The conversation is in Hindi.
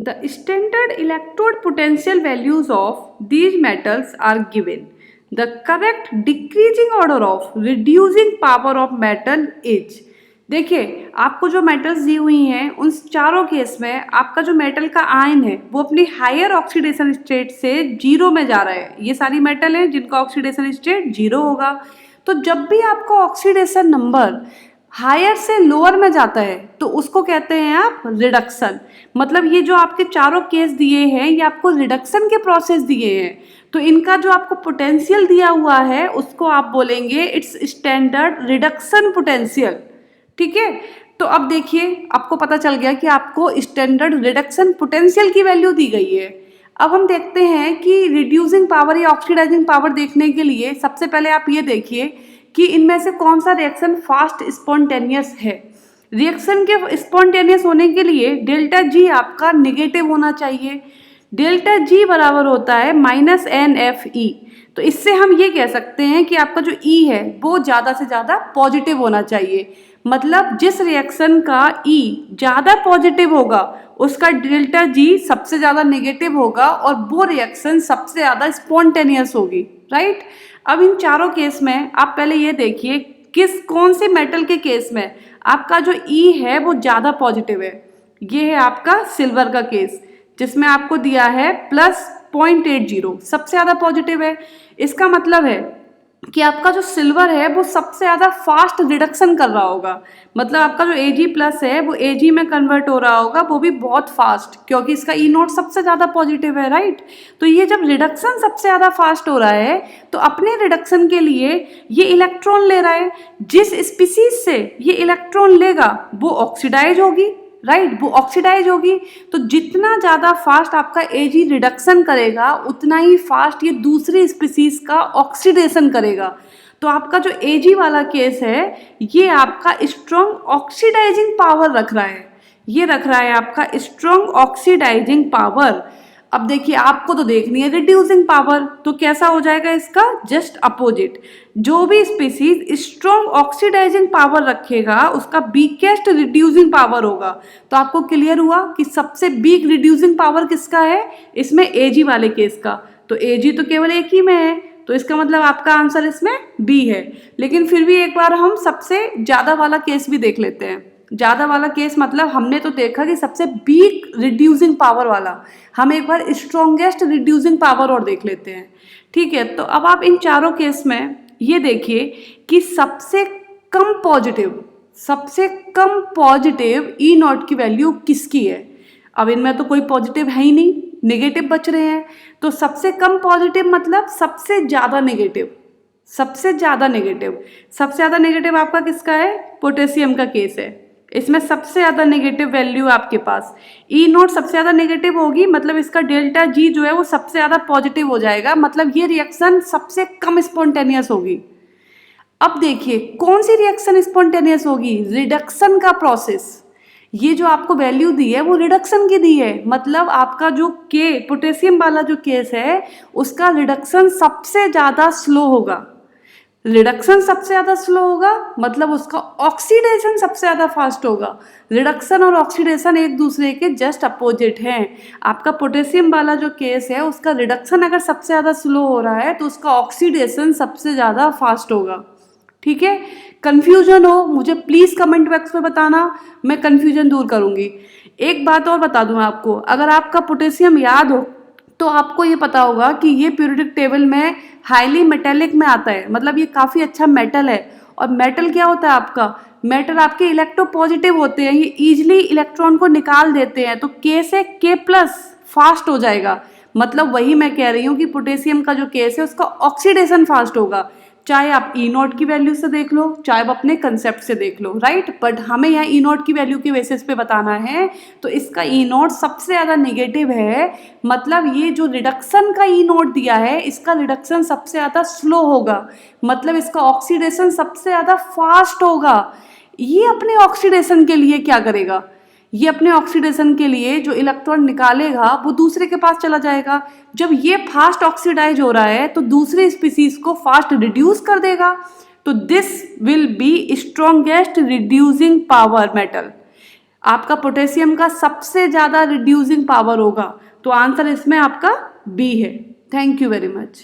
The standard electrode potential values of these metals are given. The correct decreasing order of reducing power of metal is. देखिए आपको जो मेटल्स दी हुई हैं उन चारों केस में आपका जो मेटल का आयन है वो अपनी हायर ऑक्सीडेशन स्टेट से जीरो में जा रहा है। ये सारी मेटल हैं जिनका ऑक्सीडेशन स्टेट जीरो होगा। तो जब भी आपका ऑक्सीडेशन नंबर हायर से लोअर में जाता है तो उसको कहते हैं आप रिडक्शन। मतलब ये जो आपके चारों केस दिए हैं ये आपको रिडक्शन के प्रोसेस दिए हैं, तो इनका जो आपको पोटेंशियल दिया हुआ है उसको आप बोलेंगे इट्स स्टैंडर्ड रिडक्शन पोटेंशियल। ठीक है, तो अब देखिए आपको पता चल गया कि आपको स्टैंडर्ड रिडक्शन पोटेंशियल की वैल्यू दी गई है। अब हम देखते हैं कि रिड्यूसिंग पावर या ऑक्सीडाइजिंग पावर देखने के लिए सबसे पहले आप ये देखिए कि इनमें से कौन सा रिएक्शन फास्ट स्पॉन्टेनियस है। रिएक्शन के स्पॉन्टेनियस होने के लिए डेल्टा जी आपका निगेटिव होना चाहिए। डेल्टा जी बराबर होता है -NFE। तो इससे हम ये कह सकते हैं कि आपका जो E है वो ज़्यादा से ज़्यादा पॉजिटिव होना चाहिए। मतलब जिस रिएक्शन का E ज़्यादा पॉजिटिव होगा उसका डेल्टा जी सबसे ज़्यादा नेगेटिव होगा और वो रिएक्शन सबसे ज़्यादा स्पॉन्टेनियस होगी। राइट, अब इन चारों केस में आप पहले ये देखिए कौन से मेटल के केस में आपका जो E है वो ज़्यादा पॉजिटिव है। ये है आपका सिल्वर का केस जिसमें आपको दिया है +0.80, सबसे ज़्यादा पॉजिटिव है। इसका मतलब है कि आपका जो सिल्वर है वो सबसे ज़्यादा फास्ट रिडक्शन कर रहा होगा। मतलब आपका जो Ag+ है वो Ag में कन्वर्ट हो रहा होगा, वो भी बहुत फास्ट, क्योंकि इसका E0 सबसे ज़्यादा पॉजिटिव है। राइट, तो ये जब रिडक्शन सबसे ज़्यादा फास्ट हो रहा है तो अपने रिडक्शन के लिए ये इलेक्ट्रॉन ले रहा है। जिस स्पीसीज से ये इलेक्ट्रॉन लेगा वो ऑक्सीडाइज होगी। राइट, वो ऑक्सीडाइज होगी। तो जितना ज़्यादा फास्ट आपका Ag रिडक्शन करेगा उतना ही फास्ट ये दूसरी स्पीसीज का ऑक्सीडेशन करेगा। तो आपका जो Ag वाला केस है ये आपका स्ट्रॉन्ग ऑक्सीडाइजिंग पावर रख रहा है। ये रख रहा है आपका स्ट्रॉन्ग ऑक्सीडाइजिंग पावर। अब देखिए आपको तो देखनी है रिड्यूसिंग पावर, तो कैसा हो जाएगा इसका जस्ट अपोजिट। जो भी स्पीसीज स्ट्रॉन्ग ऑक्सीडाइजिंग पावर रखेगा उसका वीकेस्ट रिड्यूसिंग पावर होगा। तो आपको क्लियर हुआ कि सबसे वीक रिड्यूसिंग पावर किसका है इसमें, Ag वाले केस का। तो Ag तो केवल एक ही में है, तो इसका मतलब आपका आंसर इसमें B है। लेकिन फिर भी एक बार हम सबसे ज़्यादा वाला केस भी देख लेते हैं। ज़्यादा वाला केस मतलब हमने तो देखा कि सबसे वीक रिड्यूसिंग पावर वाला, हम एक बार स्ट्रॉन्गेस्ट रिड्यूसिंग पावर और देख लेते हैं। ठीक है, तो अब आप इन चारों केस में ये देखिए कि सबसे कम पॉजिटिव E0 की वैल्यू किसकी है। अब इनमें तो कोई पॉजिटिव है ही नहीं, नेगेटिव बच रहे हैं। तो सबसे कम पॉजिटिव मतलब सबसे ज़्यादा नेगेटिव। सबसे ज़्यादा नेगेटिव आपका किसका है, पोटेशियम का केस है। इसमें सबसे ज़्यादा नेगेटिव वैल्यू आपके पास E0 सबसे ज़्यादा नेगेटिव होगी, मतलब इसका डेल्टा जी जो है वो सबसे ज़्यादा पॉजिटिव हो जाएगा। मतलब ये रिएक्शन सबसे कम स्पॉन्टेनियस होगी। अब देखिए कौन सी रिएक्शन स्पॉन्टेनियस होगी, रिडक्शन का प्रोसेस। ये जो आपको वैल्यू दी है वो रिडक्शन की दी है। मतलब आपका जो पोटेशियम वाला जो केस है उसका रिडक्शन सबसे ज़्यादा स्लो होगा। मतलब उसका ऑक्सीडेशन सबसे ज़्यादा फास्ट होगा। रिडक्शन और ऑक्सीडेशन एक दूसरे के जस्ट अपोजिट हैं। आपका पोटेशियम वाला जो केस है उसका रिडक्शन अगर सबसे ज़्यादा स्लो हो रहा है तो उसका ऑक्सीडेशन सबसे ज़्यादा फास्ट होगा। ठीक है, कन्फ्यूजन हो मुझे प्लीज़ कमेंट बॉक्स में बताना, मैं कन्फ्यूजन दूर करूँगी। एक बात और बता दूँ आपको, अगर आपका पोटेशियम याद हो तो आपको ये पता होगा कि ये पीरियोडिक टेबल में हाईली मेटेलिक में आता है। मतलब ये काफ़ी अच्छा मेटल है। और मेटल क्या होता है आपका, मेटल आपके इलेक्ट्रोपॉजिटिव होते हैं, ये ईजिली इलेक्ट्रॉन को निकाल देते हैं। तो K से K+ फास्ट हो जाएगा। मतलब वही मैं कह रही हूँ कि पोटेशियम का जो केस है उसका ऑक्सीडेशन फास्ट होगा। चाहे आप E0 की वैल्यू से देख लो चाहे आप अपने कंसेप्ट से देख लो। राइट, बट हमें यहाँ E0 की वैल्यू के बेसिस पे बताना है। तो इसका E0 सबसे ज़्यादा नेगेटिव है। मतलब ये जो रिडक्शन का E0 दिया है इसका रिडक्शन सबसे ज़्यादा स्लो होगा। मतलब इसका ऑक्सीडेशन सबसे ज़्यादा फास्ट होगा। ये अपने ऑक्सीडेशन के लिए क्या करेगा, ये अपने ऑक्सीडेशन के लिए जो इलेक्ट्रॉन निकालेगा वो दूसरे के पास चला जाएगा। जब ये फास्ट ऑक्सीडाइज हो रहा है तो दूसरे स्पीसीज को फास्ट रिड्यूस कर देगा। तो this will be strongest reducing power metal. आपका पोटेशियम का सबसे ज़्यादा रिड्यूसिंग पावर होगा, तो आंसर इसमें आपका बी है। Thank you very much.